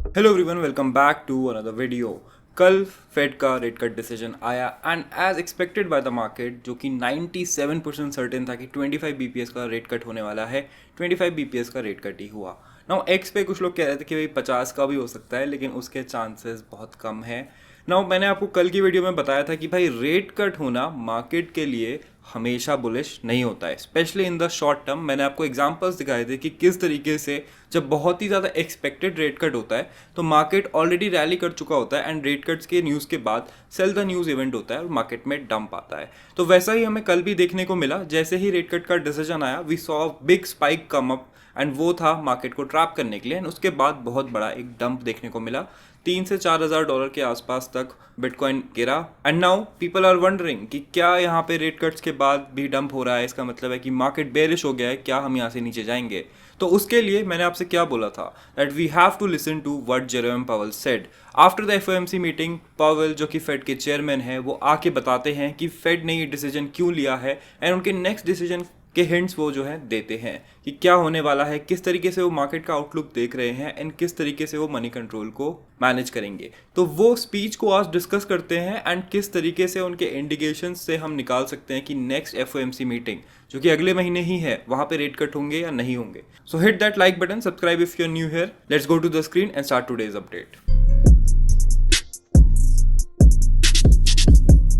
Hello everyone, welcome back to another video. कल Fed का rate cut decision आया and as expected by the market, जो कि 97% certain था कि 25 बीपीएस का रेट कट होने वाला है, 25 बीपीएस का रेट कट ही हुआ। नाउ एक्स पे कुछ लोग कह रहे थे कि भाई 50 का भी हो सकता है, लेकिन उसके चांसेस बहुत कम है। नाउ मैंने आपको कल की वीडियो में बताया था कि भाई रेट कट होना मार्केट के लिए हमेशा बुलिश नहीं होता है, specially in the short term. मैंने आपको एग्जांपल्स दिखाए थे कि किस तरीके से जब बहुत ही ज़्यादा एक्सपेक्टेड रेट कट होता है तो मार्केट ऑलरेडी रैली कर चुका होता है एंड रेट कट्स के न्यूज़ के बाद सेल द न्यूज़ इवेंट होता है और मार्केट में डंप आता है। तो वैसा ही हमें कल भी देखने को मिला। जैसे ही रेट कट का डिसीजन आया, we saw big spike come up and वो था मार्केट को ट्रैप करने के लिए, एंड उसके बाद बहुत बड़ा एक डंप देखने को मिला। 3 से 4 हज़ार डॉलर के आसपास तक बिटकॉइन गिरा and now people are wondering कि क्या यहाँ पे रेट कट्स के बाद भी डंप हो रहा है, इसका मतलब है कि मार्केट बेरिश हो गया है, क्या हम यहाँ से नीचे जाएंगे। तो उसके लिए मैंने आपसे क्या बोला था, that we have to listen to what Jerome Powell said after the FOMC meeting. Powell जो कि फेड के चेयरमैन है, वो आके बताते हैं कि फेड ने ये डिसीजन क्यों लिया है एंड उनके नेक्स्ट डिसीजन के हिंट्स वो जो है देते हैं कि क्या होने वाला है, किस तरीके से वो मार्केट का आउटलुक देख रहे हैं एंड किस तरीके से वो मनी कंट्रोल को मैनेज करेंगे। तो वो स्पीच को आज डिस्कस करते हैं एंड किस तरीके से उनके इंडिकेशन से हम निकाल सकते हैं कि नेक्स्ट एफओएमसी मीटिंग जो कि अगले महीने ही है, वहां पे रेट कट होंगे या नहीं होंगे। So hit that like button, subscribe if you are new here. Let's go to the screen and start today's update.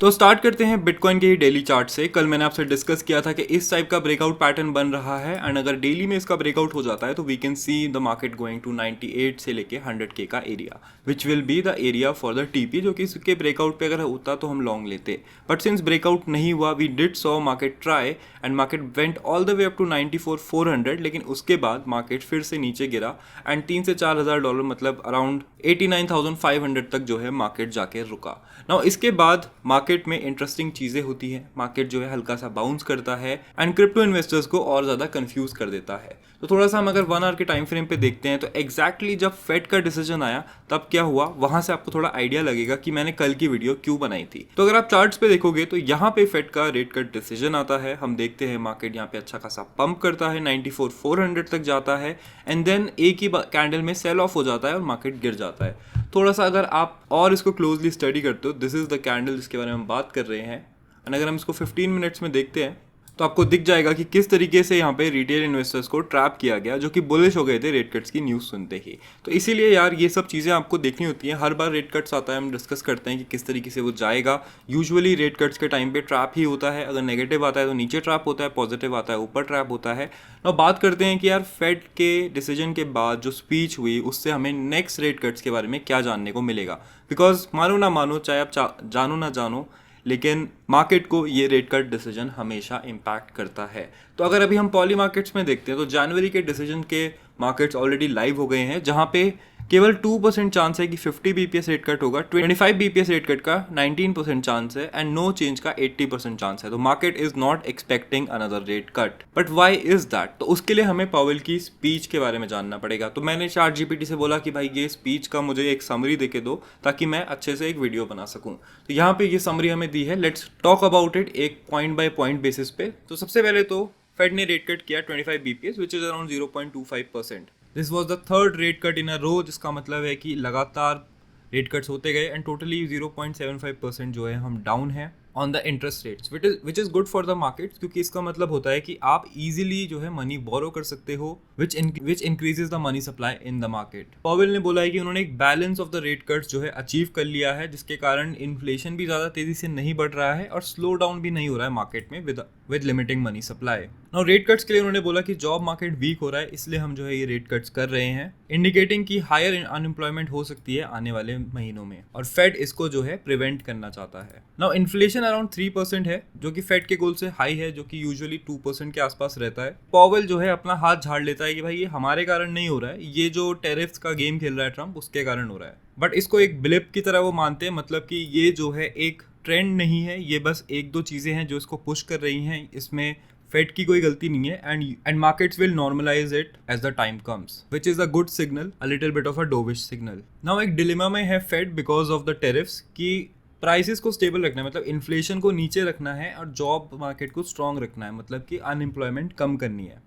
तो स्टार्ट करते हैं बिटकॉइन के ही डेली चार्ट से। कल मैंने आपसे डिस्कस किया था कि इस टाइप का ब्रेकआउट पैटर्न बन रहा है एंड अगर डेली में इसका ब्रेकआउट हो जाता है तो we can see the market going to 98 से लेके 100K का area, which will be the area for the TP, जो कि इसके ब्रेकआउट पे अगर होता तो हम लॉन्ग लेते। बट सिंस ब्रेकआउट नहीं हुआ, we did saw market try and market went all the way up to 94,400, लेकिन उसके बाद मार्केट फिर से नीचे गिरा एंड 3 से 4 हज़ार डॉलर मतलब अराउंड 89,500 तक जो है मार्केट जाके रुका। नाउ इसके बाद मार्केट में इंटरेस्टिंग चीज़ें होती हैं, मार्केट जो है हल्का सा बाउंस करता है एंड क्रिप्टो इन्वेस्टर्स को और ज़्यादा कंफ्यूज कर देता है। तो थोड़ा सा हम अगर 1 आवर के टाइम फ्रेम पे देखते हैं तो एग्जैक्टली जब फेड का डिसीजन आया तब क्या हुआ, वहां से आपको थोड़ा आइडिया लगेगा कि मैंने कल की वीडियो क्यों बनाई थी। तो अगर आप चार्ट्स पे देखोगे तो यहाँ पे फेड का रेट कट डिसीजन आता है, हम देखते हैं मार्केट यहाँ पे अच्छा खासा पंप करता है, 94,400 तक जाता है एंड देन एक ही कैंडल में सेल ऑफ हो जाता है और मार्केट गिर जाता है। थोड़ा सा अगर आप और इसको क्लोजली स्टडी करते हो, दिस इज द कैंडल जिसके बारे में हम बात कर रहे हैं एंड अगर हम इसको 15 मिनट्स में देखते हैं तो आपको दिख जाएगा कि किस तरीके से यहाँ पे रिटेल इन्वेस्टर्स को ट्रैप किया गया, जो कि बुलिश हो गए थे रेट कट्स की न्यूज़ सुनते ही। तो इसीलिए यार ये सब चीज़ें आपको देखनी होती हैं। हर बार रेट कट्स आता है, हम डिस्कस करते हैं कि किस तरीके से वो जाएगा। यूजुअली रेट कट्स के टाइम पे ट्रैप ही होता है, अगर नेगेटिव आता है तो नीचे ट्रैप होता है, पॉजिटिव आता है ऊपर ट्रैप होता है। अब बात करते हैं कि यार फेड के डिसीजन के बाद जो स्पीच हुई उससे हमें नेक्स्ट रेट कट्स के बारे में क्या जानने को मिलेगा। बिकॉज मानो ना मानो, चाहे आप जानो ना जानो, लेकिन मार्केट को ये रेट कट डिसीजन हमेशा इम्पैक्ट करता है। तो अगर अभी हम पॉली मार्केट्स में देखते हैं तो जनवरी के डिसीजन के मार्केट्स ऑलरेडी लाइव हो गए हैं, जहाँ पे केवल 2% चांस है कि 50 बीपीएस रेट कट होगा, 25 बीपीएस रेट कट का 19% चांस है एंड नो चेंज का 80% चांस है। तो market is not expecting another rate cut. But why is that? तो उसके लिए हमें पावेल की स्पीच के बारे में जानना पड़ेगा। तो मैंने चैट जीपीटी से बोला कि भाई ये स्पीच का मुझे एक समरी देके दो ताकि मैं अच्छे से एक वीडियो बना सकूं। तो यहाँ पे ये समरी हमें दी है, लेट्स टॉक अबाउट इट एक पॉइंट बाय पॉइंट बेसिस पे। तो सबसे पहले तो फेड ने रेट कट किया 25 BPS, which is around 0.25%। This was the third rate cut in a row, जिसका मतलब है कि लगातार रेट कट्स होते गए एंड टोटली 0.75% जो है हम डाउन है on the interest rates, which is good for the market, क्योंकि इसका मतलब होता है कि आप इजीली जो है मनी बोरो कर सकते हो, विच increases the money supply in the market. Powell ने बोला है कि उन्होंने एक balance of the rate cuts जो है अचीव कर लिया है, जिसके कारण इन्फ्लेशन भी ज़्यादा तेजी से नहीं बढ़ रहा है और स्लो डाउन भी नहीं हो रहा है मार्केट में with limiting money supply. Now rate cuts के लिए उन्होंने बोला कि जॉब मार्केट वीक हो रहा है, इसलिए हम जो है ये रेट कट्स कर रहे हैं, इंडिकेटिंग कि हायर अनएम्प्लॉयमेंट हो सकती है आने वाले महीनों में और फेड इसको जो है प्रिवेंट करना चाहता है। नाउ इन्फ्लेशन अराउंड 3% है, जो कि फेड के गोल से हाई है, जो कि यूजुअली 2% के आसपास रहता है। पॉवेल जो है अपना हाथ झाड़ लेता है कि भाई ये हमारे कारण नहीं हो रहा है, ये जो टैरिफ्स का गेम खेल रहा है ट्रम्प, उसके कारण हो रहा है। बट इसको एक ब्लिप की तरह वो मानते हैं, मतलब कि ये जो है एक ट्रेंड नहीं है, ये बस एक दो चीज़ें हैं जो इसको पुश कर रही हैं, इसमें फेड की कोई गलती नहीं है and markets will normalise it as the time comes, which is a good signal, a little bit of a dovish signal. Now एक डिलेमा में है Fed because of the tariffs कि प्राइसेस को स्टेबल रखना है, मतलब इन्फ्लेशन को नीचे रखना है और जॉब मार्केट को स्ट्रॉन्ग रखना है, मतलब कि अनएम्प्लॉयमेंट कम करनी है।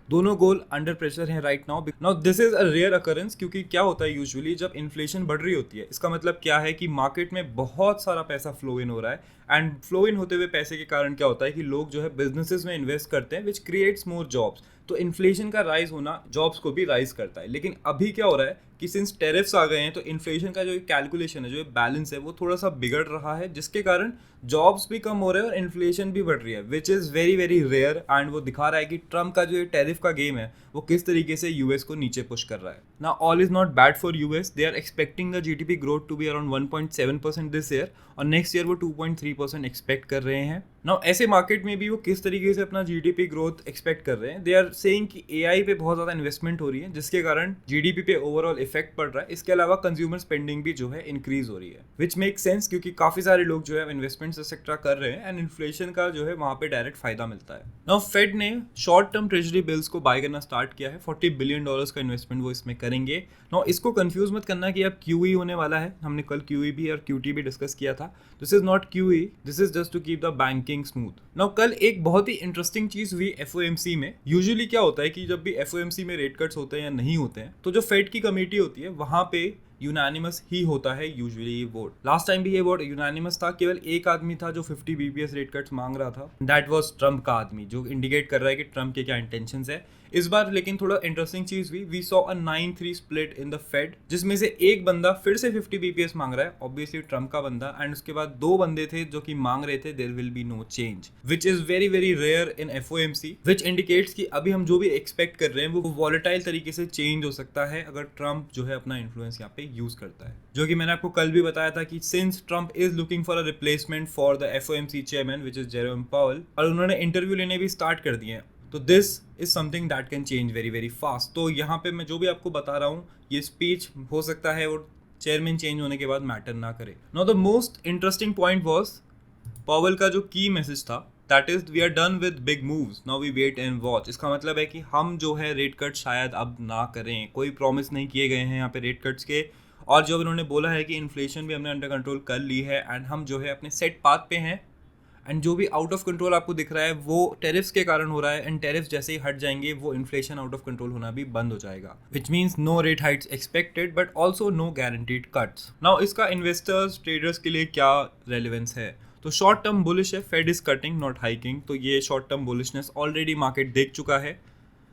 दोनों गोल अंडर प्रेशर हैं right now. Now this is a rare occurrence, क्योंकि क्या होता है यूजुअली जब इन्फ्लेशन बढ़ रही होती है, इसका मतलब क्या है कि मार्केट में बहुत सारा पैसा फ्लो इन हो रहा है, एंड फ्लो इन होते हुए पैसे के कारण क्या होता है कि लोग जो है बिजनेसेस में इन्वेस्ट करते हैं, विच क्रिएट्स मोर जॉब्स। तो इन्फ्लेशन का राइज होना जॉब्स को भी राइज करता है। लेकिन अभी क्या हो रहा है कि सिंस टेरिफ्स आ गए हैं, तो इन्फ्लेशन का जो कैलकुलेशन है, जो बैलेंस है, वो थोड़ा सा बिगड़ रहा है, जिसके कारण जॉब्स भी कम हो रहे हैं और इन्फ्लेशन भी बढ़ रही है, which is very very rare. And वो दिखा रहा है कि ट्रम्प का जो ये टेरिफ का गेम है वो किस तरीके से यूएस को नीचे पुश कर रहा है। ना all is not bad for US, they are expecting the GDP growth to be around 1.7% this year, और नेक्स्ट ईयर वो 2.3% एक्सपेक्ट कर रहे हैं। नाउ ऐसे मार्केट में भी वो किस तरीके से अपना जीडीपी ग्रोथ एक्सपेक्ट कर रहे हैं, दे आर सेइंग कि एआई पे बहुत ज़्यादा इन्वेस्टमेंट हो रही है, जिसके कारण जीडीपी पे ओवरऑल इफेक्ट पड़ रहा है। इसके अलावा कंज्यूमर स्पेंडिंग भी जो है इंक्रीज हो रही है, विच मेक सेंस, क्योंकि काफ़ी सारे लोग जो है इन्वेस्टमेंट सेक्टर कर रहे हैं, एंड इन्फ्लेशन का जो है वहाँ पे डायरेक्ट फायदा मिलता है। नाउ फेड ने शॉर्ट टर्म ट्रेजरी बिल्स को बाय करना स्टार्ट किया है, $40 बिलियन का इन्वेस्टमेंट वो इसमें करेंगे। नाउ इसको कंफ्यूज मत करना कि अब क्यूई होने वाला है, हमने कल क्यूई भी और क्यूटी भी डिस्कस किया था। This is not QE, this is just to keep the banking smooth. Now कल एक बहुत ही इंटरेस्टिंग चीज हुई एफओएमसी में। यूजुअली क्या होता है कि जब भी एफओएमसी में रेट कट्स होते हैं या नहीं होते हैं, तो जो फेड की कमेटी होती है वहां पे यूनानिमस ही होता है यूजुअली ये वोट। लास्ट टाइम भी ये वोट यूनानिमस था, केवल एक आदमी था जो 50 बीपीएस रेट कट्स मांग रहा था, दैट वाज ट्रम्प का आदमी, जो इंडिकेट कर रहा है कि ट्रम्प के क्या इंटेंशंस है। इस बार लेकिन थोड़ा इंटरेस्टिंग चीज हुई, we saw a 9-3 split in the Fed, जिसमें से एक बंदा फिर से 50 बीपीएस मांग रहा है, ऑब्वियसली ट्रम्प का बंदा, एंड उसके बाद दो बंदे थे जो कि मांग रहे थे there will be no change, which is very very rare in FOMC, which indicates कि अभी हम जो भी एक्सपेक्ट कर रहे हैं वो वॉलेटाइल तरीके से चेंज हो सकता है अगर ट्रम्प जो है अपना इन्फ्लुएंस यहाँ पे यूज करता है। जो कि मैंने आपको कल भी बताया था कि since Trump is looking for a replacement for the FOMC chairman which is Jerome Powell, और उन्होंने इंटरव्यू लेने भी स्टार्ट कर दिए हैं, तो this is something that can change very very fast. तो यहाँ पे मैं जो भी आपको बता रहा हूँ, ये स्पीच हो सकता है वो चेयरमैन चेंज होने के बाद मैटर ना करे। Now the most interesting point was Powell का जो की मैसेज था, that is we are done with big moves, now we wait and watch. इसका मतलब है कि हम जो है रेट कट शायद अब ना करें, कोई प्रॉमिस नहीं किए गए हैं यहाँ पे रेट कट्स के, और जो उन्होंने बोला है कि इन्फ्लेशन भी हमने अंडर कंट्रोल कर ली है, एंड हम जो है अपने सेट पाथ पे हैं, एंड जो भी आउट ऑफ कंट्रोल आपको दिख रहा है वो टेरिफ्स के कारण हो रहा है, एंड टेरिफ्स जैसे ही हट जाएंगे वो इन्फ्लेशन आउट ऑफ कंट्रोल होना भी बंद हो जाएगा, which means no rate hikes expected but also no guaranteed cuts. Now इसका इन्वेस्टर्स ट्रेडर्स के लिए क्या रेलिवेंस है? तो शॉर्ट टर्म बुलिश है, Fed is cutting not hiking, तो ये short term bullishness already market देख चुका है।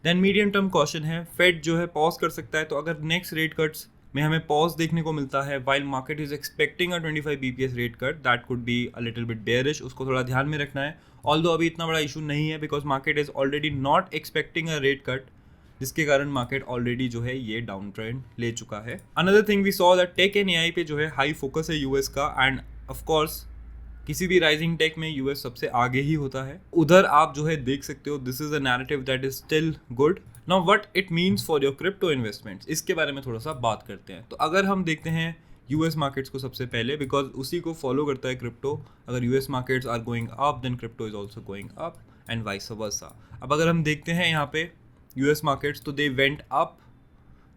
देन मीडियम टर्म कॉशन है, फेड जो है पॉज कर सकता है, तो अगर नेक्स्ट रेट कट्स में हमें पॉज देखने को मिलता है while market is expecting a 25 BPS rate cut, that could be a little bit bearish, उसको थोड़ा ध्यान में रखना है। ऑल्दो अभी इतना बड़ा इशू नहीं है because market is already not expecting a rate cut, जिसके कारण मार्केट ऑलरेडी जो है ये डाउन ट्रेंड ले चुका है। Another thing we saw that tech and AI पे जो है हाई फोकस है यूएस का, एंड ऑफ कोर्स किसी भी राइजिंग टेक में यूएस सबसे आगे ही होता है। उधर आप जो है देख सकते हो, this is a narrative that is still good. Now what it means for your crypto investments, इसके बारे में थोड़ा सा बात करते हैं। तो अगर हम देखते हैं यूएस मार्केट्स को सबसे पहले, बिकॉज उसी को फॉलो करता है क्रिप्टो, अगर US markets are going up then crypto is also going up and vice versa. अब अगर हम देखते हैं यहाँ पे यूएस मार्केट्स, तो they went up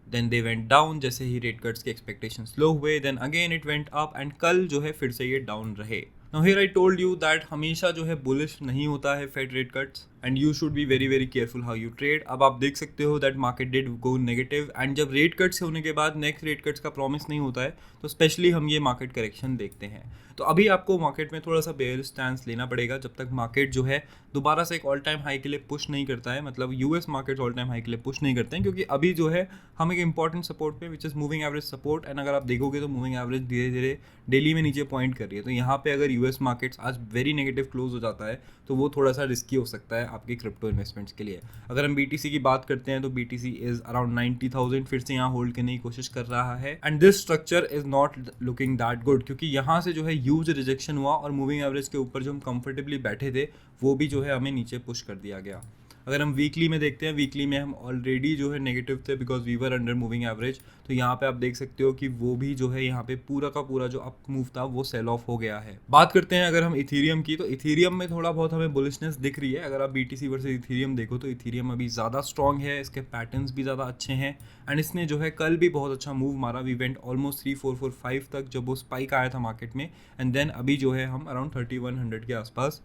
then they went down, जैसे ही रेट कट्स के एक्सपेक्टेशंस लो हुए, then again it went up, and कल जो है फिर से ये डाउन रहे। Now here I told you that हमेशा जो है बुलिश नहीं होता है Fed rate cuts, and you should be very very careful how you trade. अब आप देख सकते हो that market did go negative, and जब रेट कट्स होने के बाद नेक्स्ट रेट कट्स का प्रॉमिस नहीं होता है, तो स्पेशली हम ये मार्केट करेक्शन देखते हैं। तो अभी आपको मार्केट में थोड़ा सा बेयर स्टैंस लेना पड़ेगा जब तक मार्केट जो है दोबारा से एक ऑल टाइम हाई के लिए पुश नहीं करता है, मतलब US market all time high के लिए पुश नहीं करते हैं, क्योंकि अभी जो है हम एक इंपॉर्टेंट सपोर्ट पे which is moving average support, and अगर आप देखोगे तो मूविंग एवरेज धीरे धीरे डेली में नीचे पॉइंट कर रही है। तो यहाँ पे अगर यूएस मार्केट्स आज वेरी नेगेटिव क्लोज हो जाता है, तो वो थोड़ा सा रिस्की हो सकता है आपकी क्रिप्टो इन्वेस्टमेंट्स के लिए। अगर हम बीटीसी की बात करते हैं, तो बीटीसी इज अराउंड 90,000 फिर से यहाँ होल्ड करने की कोशिश कर रहा है, and this structure is not looking that good, क्योंकि यहाँ से जो है ह्यूज रिजेक्शन हुआ, और मूविंग एवरेज के ऊपर जो हम कंफर्टेबली बैठे थे वो भी जो है हमें नीचे पुश कर दिया गया। अगर हम वीकली में देखते हैं, वीकली में हम ऑलरेडी जो है नेगेटिव थे because we were under moving average, तो यहाँ पे आप देख सकते हो कि वो भी जो है यहाँ पे पूरा का पूरा जो अप मूव था वो सेल ऑफ हो गया है। बात करते हैं अगर हम इथीरियम की, तो इथीरियम में थोड़ा बहुत हमें बुलिशनेस दिख रही है। अगर आप बीटीसी वर्सेस इथीरियम देखो तो इथीरियम अभी ज़्यादा स्ट्रॉन्ग है, इसके पैटर्न्स भी ज़्यादा अच्छे हैं, एंड इसने जो है कल भी बहुत अच्छा मूव मारा। वी वेंट ऑलमोस्ट 3445 तक जब वो स्पाइक आया था मार्केट में, एंड देन अभी जो है हम अराउंड 3100 के आसपास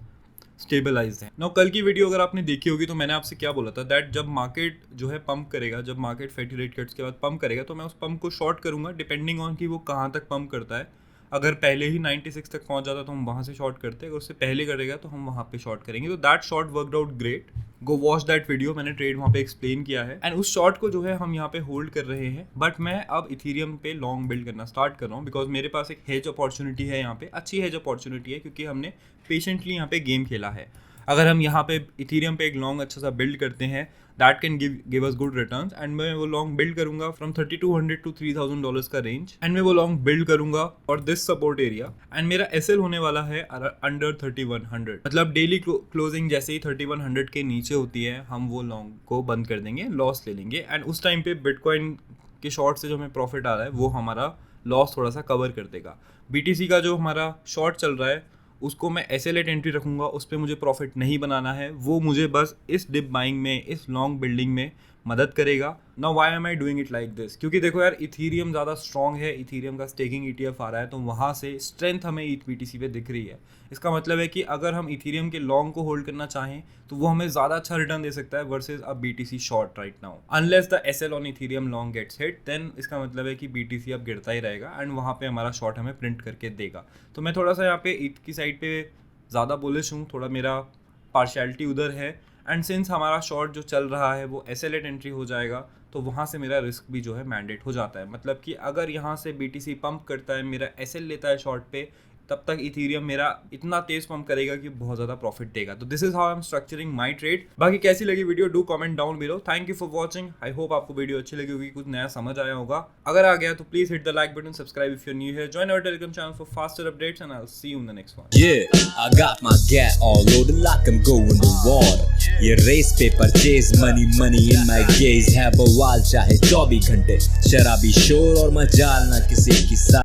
स्टेबलाइज है। नाउ कल की वीडियो अगर आपने देखी होगी तो मैंने आपसे क्या बोला था दैट जब मार्केट जो है पंप करेगा, जब मार्केट फैटी रेट कट्स के बाद पंप करेगा तो मैं उस पंप को शॉर्ट करूंगा डिपेंडिंग ऑन कि वो कहाँ तक पंप करता है। अगर पहले ही 96 तक पहुंच जाता तो हम वहाँ से शॉर्ट करते, अगर उससे पहले करेगा तो हम वहाँ पे शॉर्ट करेंगे। तो that short worked out great, go watch that video, मैंने ट्रेड वहाँ पे एक्सप्लेन किया है। एंड उस शॉर्ट को जो है हम यहाँ पे होल्ड कर रहे हैं, बट मैं अब इथीरियम पे लॉन्ग बिल्ड करना स्टार्ट कर रहा हूँ बिकॉज मेरे पास एक हेज अपॉर्चुनिटी है, यहाँ पे अच्छी हेज अपॉर्चुनिटी है क्योंकि हमने पेशेंटली यहाँ पे गेम खेला है। अगर हम यहाँ पे इथीरियम पे एक लॉन्ग अच्छा सा बिल्ड करते हैं that can give us good returns, and मैं वो लॉन्ग बिल्ड करूंगा फ्रॉम $3200 to $3000 का रेंज, एंड मैं वो लॉन्ग बिल्ड करूंगा और दिस सपोर्ट एरिया, एंड मेरा एसएल होने वाला है अंडर 3100, मतलब डेली क्लोजिंग जैसे ही 3100 के नीचे होती है हम वो लॉन्ग को बंद कर देंगे, लॉस ले लेंगे, एंड उस टाइम पे बिटकॉइन के शॉर्ट से जो हमें प्रॉफिट आ रहा है वो हमारा लॉस थोड़ा सा कवर कर देगा। बीटीसी का जो हमारा शॉर्ट चल रहा है उसको मैं एसएलएट एंट्री रखूंगा, उस पर मुझे प्रॉफिट नहीं बनाना है, वो मुझे बस इस डिप बाइंग में, इस लॉन्ग बिल्डिंग में मदद करेगा। Now why am I doing it like this, क्योंकि देखो यार इथीरियम ज़्यादा स्ट्रॉन्ग है, इथीरियम का स्टेकिंग ईटीएफ आ रहा है तो वहाँ से स्ट्रेंथ हमें बीटीसी पे दिख रही है। इसका मतलब है कि अगर हम इथीरियम के लॉन्ग को होल्ड करना चाहें तो वो हमें ज़्यादा अच्छा रिटर्न दे सकता है versus a BTC short right now. Unless the SL on Ethereum long gets hit then इसका मतलब है कि बीटीसी अब गिरता ही रहेगा एंड वहाँ पे हमारा शॉर्ट हमें प्रिंट करके देगा। तो मैं थोड़ा सा यहाँ पे ईथ की साइड पे ज़्यादा बुलिश हूँ, थोड़ा मेरा पार्शियलिटी उधर है, एंड सिंस हमारा शॉर्ट जो चल रहा है वो एसएलएट एंट्री हो जाएगा तो वहाँ से मेरा रिस्क भी जो है मैंडेट हो जाता है। मतलब कि अगर यहाँ से बीटीसी पंप करता है, मेरा एसएल लेता है शॉर्ट पे, तब तक इथीरियम मेरा इतना तेज पंप करेगा कि बहुत ज़्यादा प्रॉफिट देगा। तो this is how I am structuring my trade. बाकी कैसी लगी video do comment down below. Thank you for watching, I hope आपको वीडियो अच्छी लगी होगी, कुछ नया समझ आया होगा। अगर आ गया तो please hit the like button, subscribe if you new here, join our Telegram channel for faster updates and I will see you in the next one. Yeah, I got my gat all loaded like I'm going to war. ये race पे purchase money money in my gaze है बवाल, चाहे 24 घंटे शराबी शोर और मजाल ना किसी की